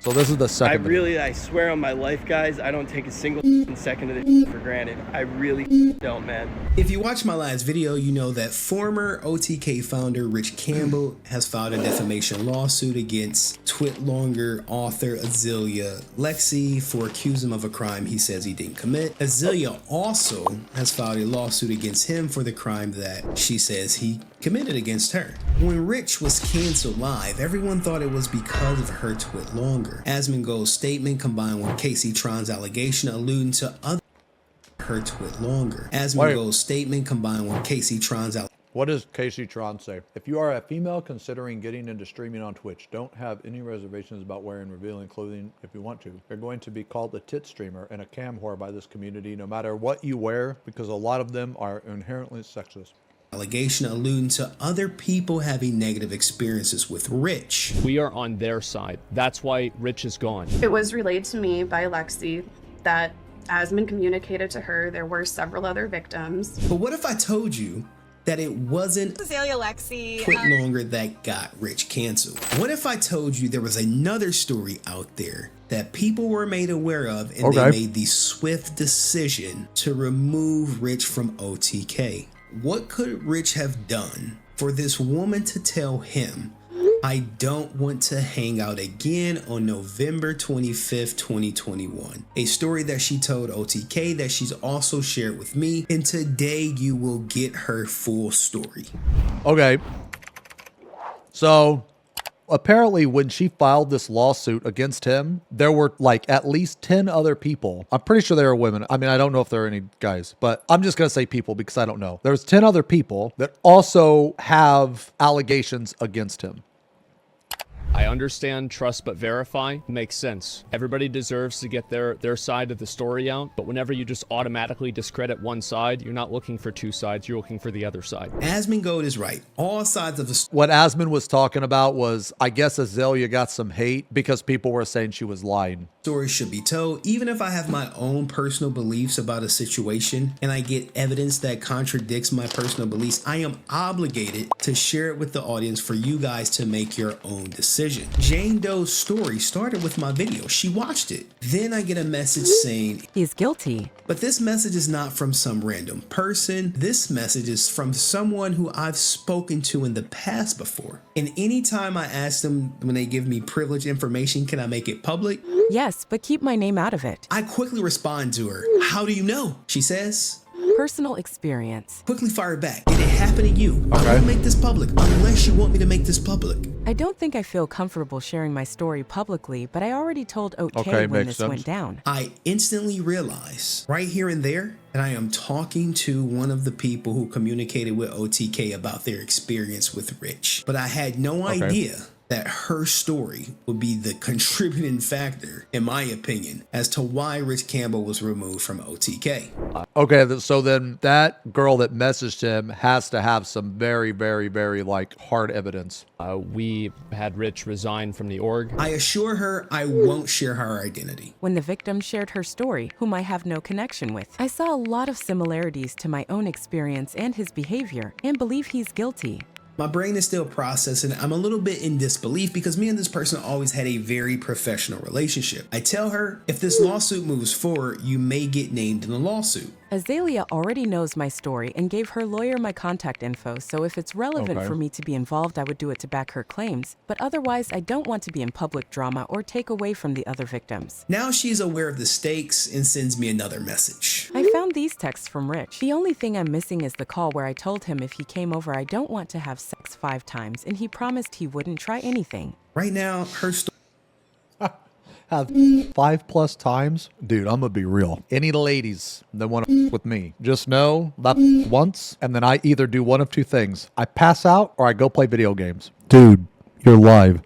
So this is the second video. I swear on my life, guys, I don't take a single second of this for granted. I really don't, man. If you watched my last video, you know that former OTK founder Rich Campbell has filed a defamation lawsuit against Twitlonger author Azealia Lexi for accusing him of a crime he says he didn't commit. Azealia also has filed a lawsuit against him for the crime that she says he committed against her. When Rich was canceled live, everyone thought it was because of her Twitlonger. Asmongold's statement combined with Casey Tron's allegation alluding to other her Twitlonger. Asmongold's statement combined with Casey Tron's allegation. What does Casey Tron say? If you are a female considering getting into streaming on Twitch, don't have any reservations about wearing revealing clothing if you want to. You're going to be called a tit streamer and a cam whore by this community no matter what you wear, because a lot of them are inherently sexist. Allegation alluding to other people having negative experiences with Rich. We are on their side. That's why Rich is gone. It was relayed to me by Lexi that Asmon communicated to her there were several other victims. But what if I told you that it wasn't Azealia Lexi Twitlonger that got Rich canceled? What if I told you there was another story out there that people were made aware of and they made the swift decision to remove Rich from OTK? What could Rich have done for this woman to tell him, I don't want to hang out again on November 25th, 2021? A story that she told OTK that she's also shared with me, and today you will get her full story. Okay. So apparently when she filed this lawsuit against him, there were like at least 10 other people. I'm pretty sure they were women. I mean, I don't know if there are any guys, but I'm just going to say people because I don't know. There's 10 other people that also have allegations against him. I understand trust but verify makes sense. Everybody deserves to get their side of the story out, but whenever you just automatically discredit one side, you're not looking for two sides, you're looking for the other side. Asmongold is right. All sides of the story. What Asmon was talking about was, I guess Azealia got some hate because people were saying she was lying. Story should be told. Even if I have my own personal beliefs about a situation and I get evidence that contradicts my personal beliefs, I am obligated to share it with the audience for you guys to make your own decision. Jane Doe's story started with my video. She watched it. Then I get a message saying he's guilty. But this message is not from some random person. This message is from someone who I've spoken to in the past before. And anytime I ask them when they give me privileged information, can I make it public? Yes, but keep my name out of it. I quickly respond to her. How do you know? She says, personal experience. Quickly fire back. Did it happen to you? I won't make this public unless you want me to make this public. I don't think I feel comfortable sharing my story publicly, but I already told OK when this went down. I instantly realize right here and there that I am talking to one of the people who communicated with OTK about their experience with Rich. But I had no idea that her story would be the contributing factor, in my opinion, as to why Rich Campbell was removed from OTK. Okay, so then that girl that messaged him has to have some very, very, very like hard evidence. We had Rich resign from the org. I assure her I won't share her identity. When the victim shared her story, whom I have no connection with, I saw a lot of similarities to my own experience and his behavior, and believe he's guilty. My brain is still processing. I'm a little bit in disbelief because me and this person always had a very professional relationship. I tell her, if this lawsuit moves forward, you may get named in the lawsuit. Azealia already knows my story and gave her lawyer my contact info, so if it's relevant for me to be involved, I would do it to back her claims. But otherwise, I don't want to be in public drama or take away from the other victims. Now she's aware of the stakes and sends me another message. I found these texts from Rich. The only thing I'm missing is the call where I told him if he came over, I don't want to have sex 5 times, and he promised he wouldn't try anything. Right now, her story have 5+ times. Dude, I'm gonna be real. Any ladies that want to with me, just know that once, and then I either do one of two things. I pass out or I go play video games. Dude, you're live.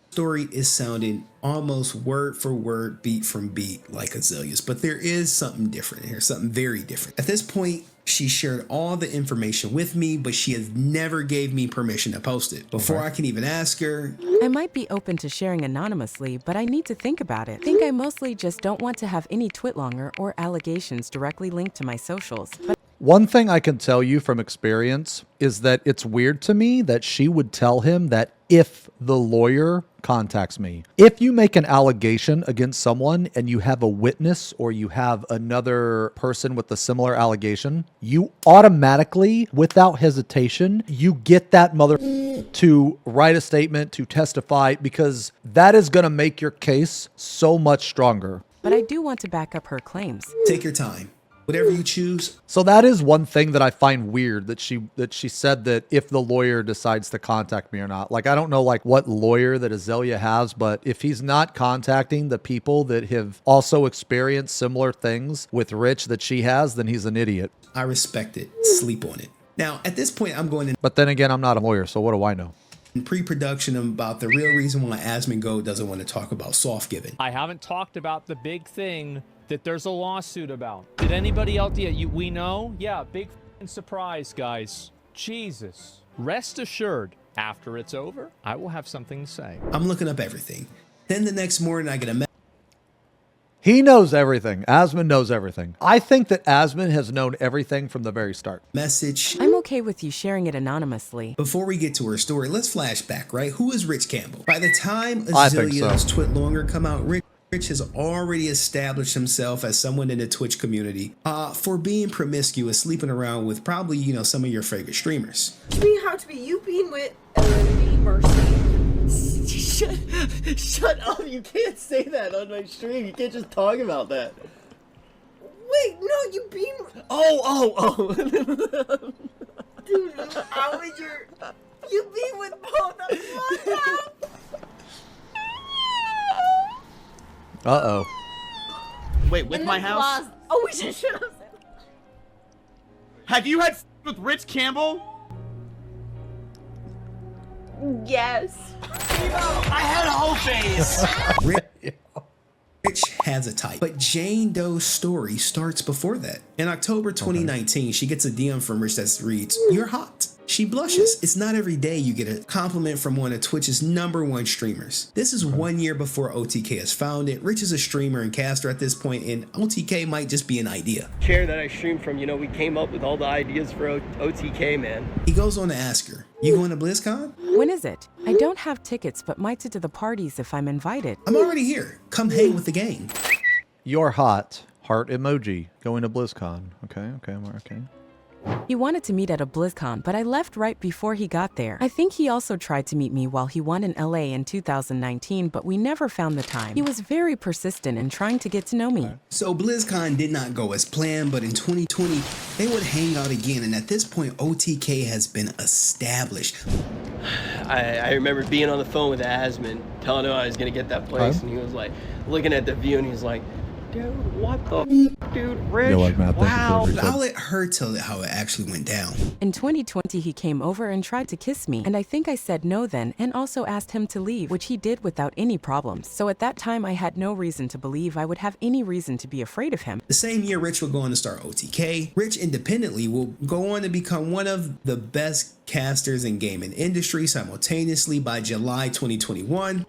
Story is sounding almost word for word, beat from beat like Azealia's, but there is something different here, something very different. At this point, she shared all the information with me, but she has never gave me permission to post it. Before I can even ask her, I might be open to sharing anonymously, but I need to think about it. I think I mostly just don't want to have any Twitlonger or allegations directly linked to my socials. But one thing I can tell you from experience is that it's weird to me that she would tell him that if the lawyer contacts me. If you make an allegation against someone and you have a witness or you have another person with a similar allegation, you automatically, without hesitation, you get that mother to write a statement, to testify, because that is going to make your case so much stronger. But I do want to back up her claims. Take your time. Whatever you choose. So that is one thing that I find weird, that she said that if the lawyer decides to contact me or not. Like, I don't know like what lawyer that Azalea has, but if he's not contacting the people that have also experienced similar things with Rich that she has, then he's an idiot. I respect it. Sleep on it. Now, at this point, I'm going But then again, I'm not a lawyer, so what do I know? in pre-production about the real reason why Asmongold doesn't want to talk about soft giving. I haven't talked about the big thing that there's a lawsuit about. Did anybody else? Yeah, we know? Yeah, big f***ing surprise, guys. Jesus. Rest assured, after it's over, I will have something to say. I'm looking up everything. Then the next morning, I get a He knows everything. Asmon knows everything. I think that Asmon has known everything from the very start. message. I'm okay with you sharing it anonymously. Before we get to her story, let's flash back, right? Who is Rich Campbell? By the time I think so. Azalea's Twit Longer come out, Rich has already established himself as someone in the Twitch community for being promiscuous, sleeping around with probably, you know, some of your favorite streamers. You have to be you being with Elodie Mercy. Shut up! You can't say that on my stream. You can't just talk about that. Wait, no, you being. Oh! Dude, how is your. You being with both of them? Uh-oh. Wait, with my house? Oh, we just should have said. Have you had with Rich Campbell? Yes. I had a whole phase. Rich has a type, but Jane Doe's story starts before that. In October 2019, she gets a DM from Rich that reads, "You're hot." She blushes. It's not every day you get a compliment from one of Twitch's #1 streamers. This is 1 year before OTK is founded. Rich is a streamer and caster at this point, and OTK might just be an idea. Chair that I streamed from, you know, we came up with all the ideas for OTK, man. He goes on to ask her, "You going to BlizzCon?" When is it? I don't have tickets, but might to the parties if I'm invited. "I'm already here. Come hang with the gang." You're hot. Heart emoji. Going to BlizzCon. Okay. He wanted to meet at a BlizzCon, but I left right before he got there. I think he also tried to meet me while he won in LA in 2019, but we never found the time. He was very persistent in trying to get to know me. So BlizzCon did not go as planned, but in 2020, they would hang out again, and at this point, OTK has been established. I remember being on the phone with Asmon, telling him I was gonna get that place, and he was like, looking at the view, and he was like, "Dude, what the dude, Rich? Yo, what, Matt? Thank you for Wow." the resub. I'll let her tell it how it actually went down. In 2020, he came over and tried to kiss me, and I think I said no then, and also asked him to leave, which he did without any problems. So at that time, I had no reason to believe I would have any reason to be afraid of him. The same year, Rich will go on to start OTK. Rich independently will go on to become one of the best casters in gaming industry simultaneously. By July 2021,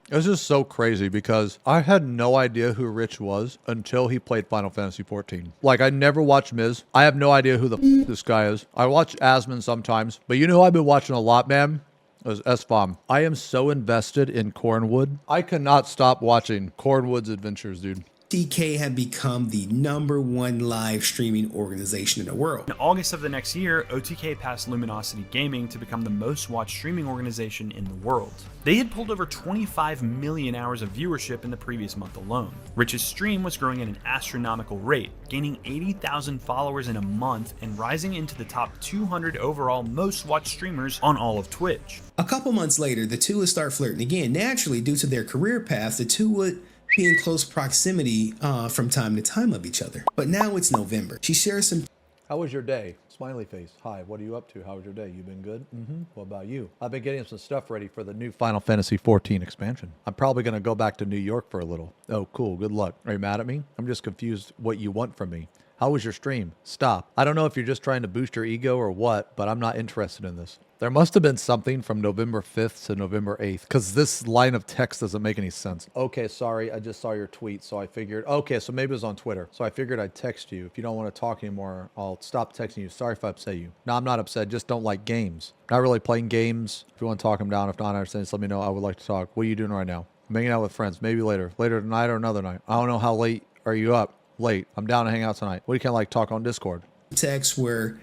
It's just so crazy because I had no idea who Rich was until he played Final Fantasy XIV. Like, I never watched Miz. I have no idea who the this guy is. I watch Asmon sometimes, but you know who I've been watching a lot, man? Is SFOM. I am so invested in Cornwood. I cannot stop watching Cornwood's adventures, dude. OTK had become the #1 live streaming organization in the world. In August of the next year, OTK passed Luminosity Gaming to become the most watched streaming organization in the world. They had pulled over 25 million hours of viewership in the previous month alone. Rich's stream was growing at an astronomical rate, gaining 80,000 followers in a month and rising into the top 200 overall most watched streamers on all of Twitch. A couple months later, the two would start flirting again. Naturally, due to their career paths, the two would be in close proximity from time to time of each other. But now it's November. She shares some. How was your day? Smiley face. Hi, what are you up to? How was your day? You been good? What about you? I've been getting some stuff ready for the new Final Fantasy XIV expansion. I'm probably going to go back to New York for a little. Oh, cool. Good luck. Are you mad at me? I'm just confused what you want from me. How was your stream? Stop. I don't know if you're just trying to boost your ego or what, but I'm not interested in this. There must have been something from November 5th to November 8th because this line of text doesn't make any sense. Okay, sorry, I just saw your tweet, so I figured, okay, so maybe it was on Twitter. So I figured I'd text you. If you don't want to talk anymore, I'll stop texting you. Sorry if I upset you. No, I'm not upset, just don't like games. Not really playing games. If you want to talk them down, if not, I understand, just let me know. I would like to talk. What are you doing right now? I'm hanging out with friends, maybe later. Later tonight or another night. I don't know how late are you up? Late. I'm down to hang out tonight. What do you kind of like talk on Discord? Text where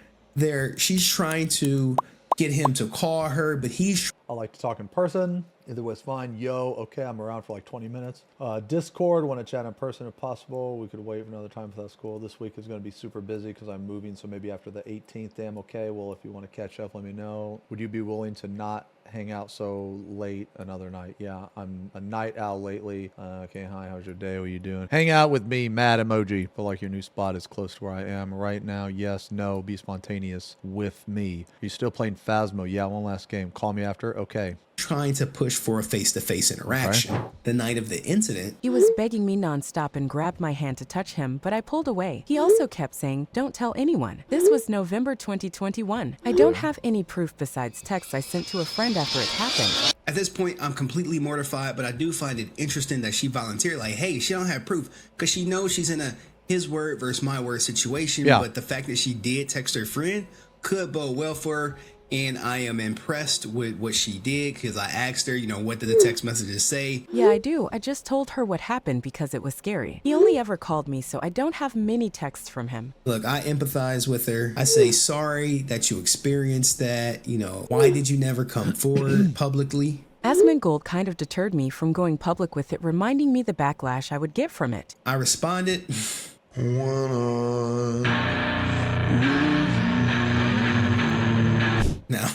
she's trying to get him to call her, but I like to talk in person. Either was fine. Yo, okay, I'm around for like 20 minutes. Discord, want to chat in person if possible. We could wait for another time if that's cool. This week is going to be super busy because I'm moving, so maybe after the 18th, damn, okay. Well, if you want to catch up, let me know. Would you be willing to not hang out so late another night? Yeah, I'm a night owl lately. Okay, hi, how's your day? What are you doing? Hang out with me, mad emoji. Feel like your new spot is close to where I am right now. Yes, no, be spontaneous with me. Are you still playing Phasmo? Yeah, one last game. Call me after. Okay. Trying to push for a face-to-face interaction. Okay. The night of the incident, he was begging me nonstop and grabbed my hand to touch him, but I pulled away. He also kept saying, don't tell anyone. This was November 2021. I don't have any proof besides texts I sent to a friend after it happened. At this point, I'm completely mortified, but I do find it interesting that she volunteered, like, hey, she don't have proof, because she knows she's in a his word versus my word situation. Yeah. But the fact that she did text her friend could bode well for her. And I am impressed with what she did because I asked her, what did the text messages say? Yeah, I do. I just told her what happened because it was scary. He only ever called me, so I don't have many texts from him. Look, I empathize with her. I say sorry that you experienced that. Why did you never come forward publicly? Asmongold kind of deterred me from going public with it, reminding me the backlash I would get from it. I responded. Now,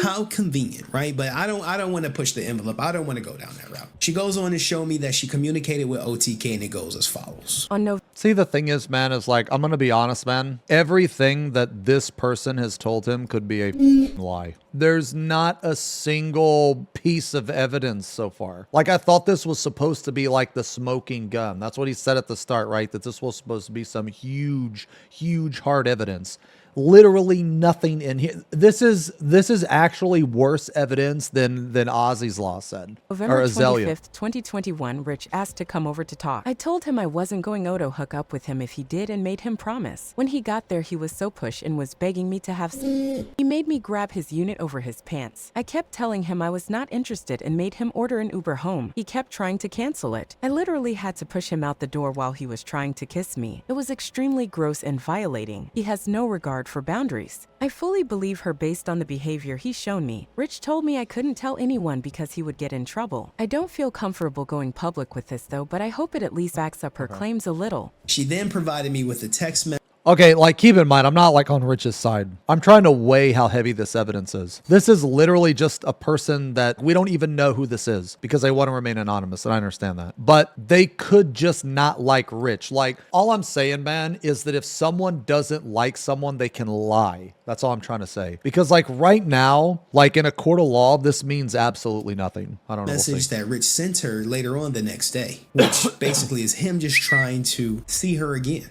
how convenient, right? But I don't want to push the envelope. I don't want to go down that route. She goes on to show me that she communicated with OTK, and it goes as follows. See, the thing is, man, is like, I'm going to be honest, man. Everything that this person has told him could be a lie. There's not a single piece of evidence so far. Like, I thought this was supposed to be like the smoking gun. That's what he said at the start, right? That this was supposed to be some huge, huge hard evidence. Literally nothing in here. This is actually worse evidence than Ozzy's law said. November 25th, 2021, Rich asked to come over to talk. I told him I wasn't going to hook up with him if he did and made him promise. When he got there, he was so pushed and was begging me to have sex. He made me grab his unit over his pants. I kept telling him I was not interested and made him order an Uber home. He kept trying to cancel it. I literally had to push him out the door while he was trying to kiss me. It was extremely gross and violating. He has no regard for boundaries. I fully believe her based on the behavior he's shown me. Rich told me I couldn't tell anyone because he would get in trouble. I don't feel comfortable going public with this though, but I hope it at least backs up her claims a little. She then provided me with a text message. Okay, like, keep in mind, I'm not like on Rich's side. I'm trying to weigh how heavy this evidence is. This is literally just a person that we don't even know who this is because they want to remain anonymous, and I understand that. But they could just not like Rich. Like, all I'm saying, man, is that if someone doesn't like someone, they can lie. That's all I'm trying to say. Because, like, right now, like, in a court of law, this means absolutely nothing. I don't know. Message that Rich sent her later on the next day, which basically is him just trying to see her again.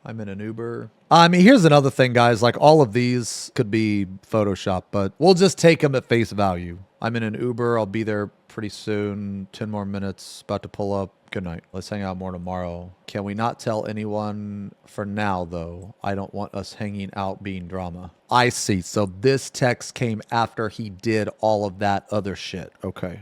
I'm in an Uber. I mean, here's another thing, guys. Like, all of these could be Photoshop, but we'll just take them at face value. I'm in an Uber. I'll be there pretty soon. 10 more minutes. About to pull up. Good night. Let's hang out more tomorrow. Can we not tell anyone for now, though? I don't want us hanging out being drama. I see. So this text came after he did all of that other shit. Okay.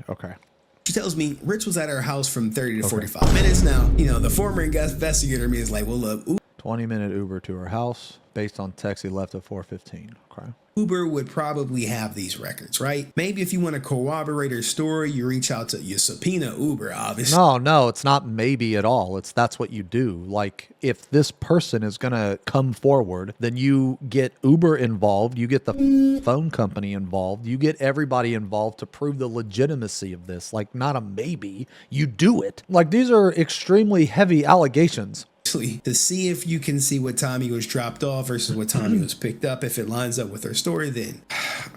She tells me Rich was at her house from 30 to 45 minutes. Now, the former investigator me is like, well, look, 20-minute Uber to her house based on text he left at 4:15. Okay. Uber would probably have these records, right? Maybe if you want to corroborate her story, you reach out to your subpoena Uber, obviously. No, it's not maybe at all. That's what you do. Like, if this person is going to come forward, then you get Uber involved, you get the phone company involved, you get everybody involved to prove the legitimacy of this. Like, not a maybe, you do it. Like, these are extremely heavy allegations. To see if you can see what time he was dropped off versus what time he was picked up. If it lines up with her story, then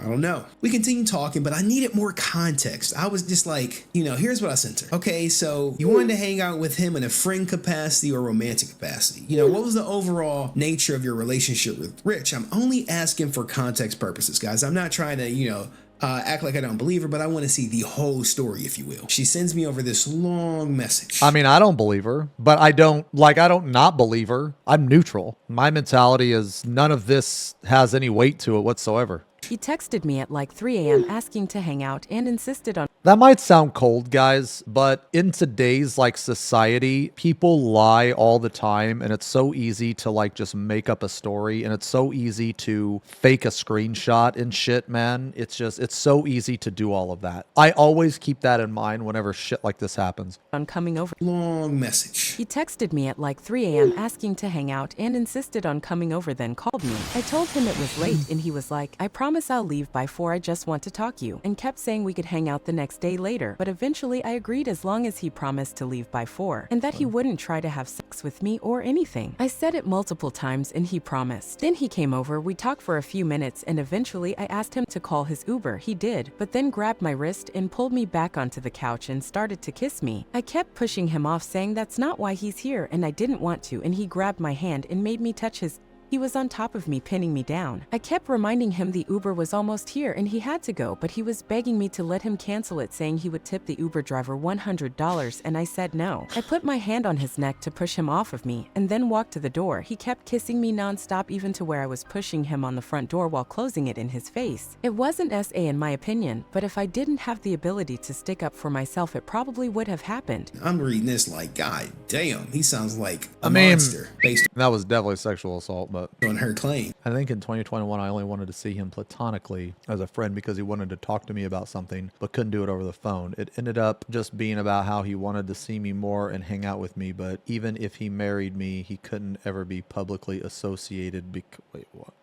I don't know. We continued talking, but I needed more context. I was just like, here's what I sent her. Okay, so you wanted to hang out with him in a friend capacity or romantic capacity. What was the overall nature of your relationship with Rich? I'm only asking for context purposes, guys. I'm not trying to, act like I don't believe her, but I want to see the whole story, if you will. She sends me over this long message. I mean, I don't believe her, but I don't not believe her. I'm neutral. My mentality is none of this has any weight to it whatsoever. He texted me at like 3 a.m. asking to hang out and insisted on. That might sound cold, guys, but in today's society, people lie all the time, and it's so easy to just make up a story, and it's so easy to fake a screenshot and shit, man. It's so easy to do all of that. I always keep that in mind whenever shit like this happens. On coming over. Long message. He texted me at like 3 a.m. asking to hang out and insisted on coming over, then called me. I told him it was late, and he was like, I promise I'll leave by 4, I just want to talk you, and kept saying we could hang out the next day later, but eventually I agreed as long as he promised to leave by 4, and that he wouldn't try to have sex with me or anything. I said it multiple times and he promised. Then he came over, we talked for a few minutes, and eventually I asked him to call his Uber. He did, but then grabbed my wrist and pulled me back onto the couch and started to kiss me. I kept pushing him off, saying that's not why he's here, and I didn't want to, and he grabbed my hand and made me touch his. He was on top of me, pinning me down. I kept reminding him the Uber was almost here and he had to go, but he was begging me to let him cancel it, saying he would tip the Uber driver $100, and I said no. I put my hand on his neck to push him off of me and then walked to the door. He kept kissing me nonstop, even to where I was pushing him on the front door while closing it in his face. It wasn't SA in my opinion, but if I didn't have the ability to stick up for myself, it probably would have happened. I'm reading this like, God damn, he sounds like a monster. Based That was definitely sexual assault, but on her claim. I think in 2021, I only wanted to see him platonically as a friend because he wanted to talk to me about something, but couldn't do it over the phone. It ended up just being about how he wanted to see me more and hang out with me, but even if he married me, he couldn't ever be publicly associated. Wait, what?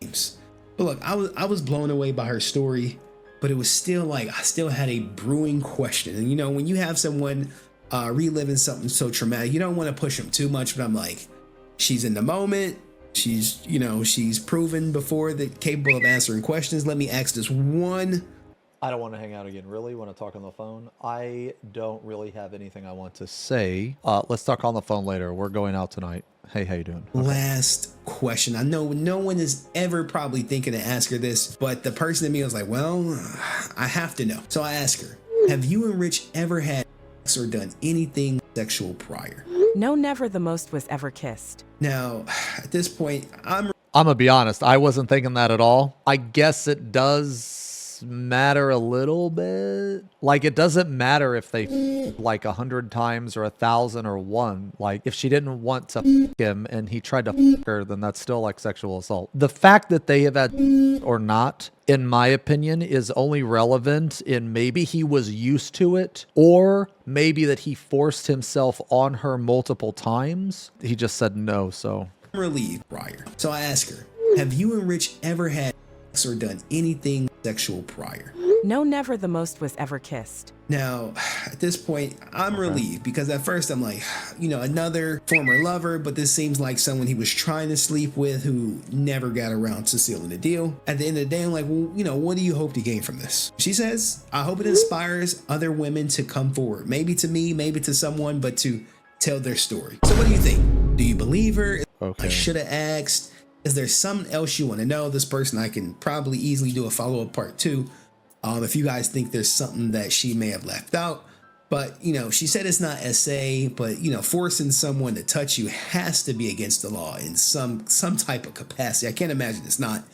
But look, I was blown away by her story, but it was still I still had a brewing question. And when you have someone reliving something so traumatic, you don't want to push them too much, but I'm like, she's in the moment. She's, she's proven before that capable of answering questions. Let me ask this one. I don't want to hang out again. Really? Want to talk on the phone? I don't really have anything I want to say. Let's talk on the phone later. We're going out tonight. Hey, how you doing? Okay. Last question. I know no one is ever probably thinking to ask her this, but the person in me was like, well, I have to know. So I asked her, have you and Rich ever had sex or done anything sexual prior? No, never. The most was ever kissed. Now, at this point, I'm gonna be honest. I wasn't thinking that at all. I guess it does matter a little bit. It doesn't matter if they 100 times or 1,000 or 1. If she didn't want to him and he tried to her, then that's still sexual assault. The fact that they have had or not, in my opinion, is only relevant in maybe he was used to it, or maybe that he forced himself on her multiple times. He just said no, so. relieved prior. So I asked her, have you and Rich ever had sex or done anything sexual prior? No, never. The most was ever kissed. Now, at this point, I'm relieved because at first I'm like, another former lover, but this seems like someone he was trying to sleep with who never got around to sealing the deal. At the end of the day, I'm like, well, what do you hope to gain from this? She says, I hope it inspires other women to come forward. Maybe to me, maybe to someone, but to tell their story. So what do you think? Do you believe her? Okay. I should have asked. Is there something else you want to know? This person, I can probably easily do a follow-up part 2. If you guys think there's something that she may have left out. But, she said it's not SA, but, forcing someone to touch you has to be against the law in some type of capacity. I can't imagine it's not.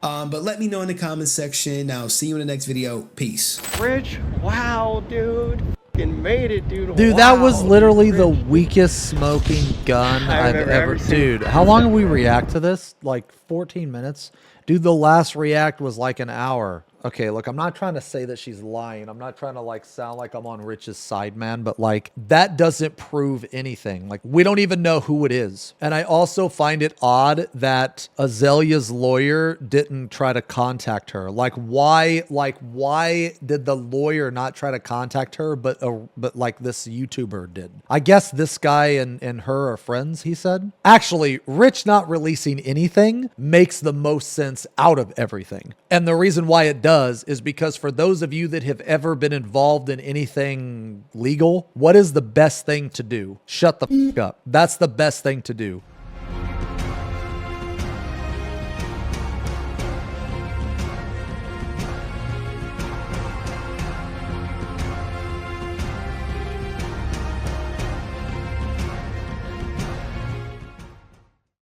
But let me know in the comment section. I'll see you in the next video. Peace. Rich, wow, dude. Fucking made it, dude. Dude, wow. that was literally the weakest smoking gun I've ever. Dude, how long did we react to this? 14 minutes? Dude, the last react was an hour. Okay, look, I'm not trying to say that she's lying. I'm not trying to sound like I'm on Rich's side, man, but that doesn't prove anything. We don't even know who it is. And I also find it odd that Azalea's lawyer didn't try to contact her. Why did the lawyer not try to contact her, but this YouTuber did? I guess this guy and her are friends, he said. Actually, Rich not releasing anything makes the most sense out of everything. And the reason why it does is because for those of you that have ever been involved in anything legal, what is the best thing to do? Shut the fuck up. That's the best thing to do.